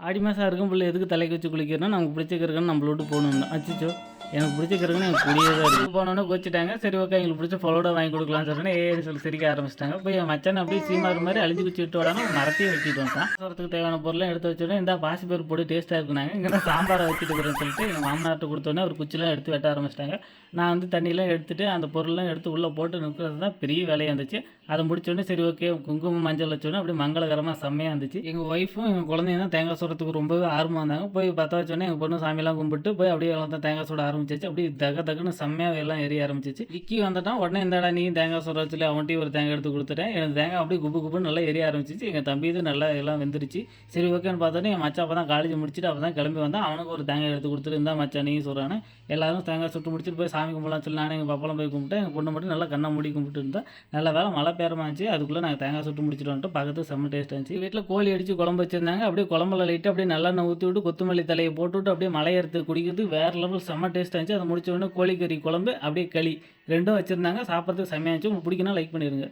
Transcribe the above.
ஆடி மாதம் அருகம்புல் எதுக்கு தலைக்கு வச்சு குளிக்கிறோன்னா நமக்கு பிடிச்ச கருகன்னு நம்மள விட்டு போகணும். அச்சோ எனக்கு பிடிச்ச கருகன்னு எனக்கு கூடியே தான் இருக்குது. போனோன்னே கோச்சிட்டாங்க. சரி ஓகே எங்களுக்கு பிடிச்ச ஃபலோடா வாங்கி கொடுக்கலான்னு சொல்லிட்டு ஏன்னு சொல்லி சிரிக்க ஆரம்பிச்சிட்டாங்க. போய் என் மச்சான் அப்படியே சீமாறு மாதிரி அழிஞ்சு குச்சி விட்டு விடாமல் மரத்தையே வச்சுட்டு வந்துட்டான். சொல்கிறதுக்கு தேவையான பொருளாம் எடுத்து வச்சோடனே இந்த பாசிப்பருப்பு போட்டு டேஸ்ட்டாக இருக்குனாங்க. இங்கே சாம்பாரை வச்சுட்டு இருக்கிறேன்னு சொல்லிட்டு எங்கள் மாமனார்ட்ட கொடுத்தோன்னே ஒரு குச்சிலாம் எடுத்து வெட்ட ஆரம்பிச்சிட்டாங்க. நான் வந்து தண்ணியெலாம் எடுத்துகிட்டு அந்த பொருள்லாம் எடுத்து உள்ளே போட்டு நிற்கிறது தான் பெரிய வேலையாக இருந்துச்சு. அதை முடிச்சோடனே சரி ஓகே குங்குமம் மஞ்சள் வச்சோன்னே அப்படியே மங்களகரமாக செம்மையாக இருந்துச்சு. எங்கள் ஒய்ஃபும் எங்கள் குழந்தைங்க தான் தேங்காய் சுடுறதுக்கு ரொம்பவே ஆர்வமாக இருந்தாங்க. போய் பற்ற வச்சோடனே எங்கள் பொண்ணு சாமியெல்லாம் கும்பிட்டு போய் அப்படியே எல்லாம் தான் தேங்காய் சுட ஆரம்பிச்சிச்சு. அப்படியே தகன்னு செம்மையாக எல்லாம் எரிய ஆரம்பிச்சிச்சு. விக்கி வந்துட்டான். உடனே இந்தாடா நீ தேங்காய் சுட சொல்லி அவன்கிட்டையும் ஒரு தேங்காய் எடுத்து கொடுத்துட்டேன். எனக்கு தேங்காய் அப்படியே குப்புன்னு நல்லா எரிய ஆரம்பிச்சிச்சு. எங்கள் தம்பி இது நல்லா எல்லாம் வெந்துருச்சு. சரி ஓகேன்னு பார்த்தோன்னே என் மச்சான் அப்போ தான் காலேஜ் முடிச்சுட்டு அப்போ தான் கிளம்பி வந்தான். அவனுக்கு ஒரு தேங்காய் எடுத்து கொடுத்துட்டு இருந்தா மச்சான் நீ சொல்கிறானே எல்லாரும் தேங்காய் சுட்டு முடிச்சுட்டு போய் சாமி கும்பிடலாம் சொல்லி நானே எங்கள் பாப்பாலாம் போய் கும்பிட்டேன். எங்கள் பொண்ணு மட்டும் நல்லா கண்ணை மூடி கும்பிட்டு இருந்தால் நல்ல வேலை மழை பேரமாக இருந்துச்சு. அதுக்குள்ளே நாங்கள் தேங்காய் சுட்டு முடிச்சுட்டு வந்துட்டு பக்கத்து செம்ம டேஸ்ட் இருந்துச்சு. வீட்டில் கோழி அடித்து குழம்பு வச்சுருந்தாங்க. அப்படியே குழம்புல லைட்டு அப்படியே நல்லெண்ணெய் ஊற்றி விட்டு கொத்தமல்லி தலையை போட்டுவிட்டு அப்படியே மலை எடுத்து குடிக்கிறது வேறு லெவல் செம்ம டேஸ்ட் இருந்துச்சு. அதை முடிச்ச உடனே கோழிக்கறி குழம்பு அப்படியே களி ரெண்டும் வச்சுருந்தாங்க. சாப்பிட்றதுக்கு செம்மையாக இருந்துச்சு. உங்களுக்கு பிடிக்குன்னா லைக் பண்ணிடுங்க.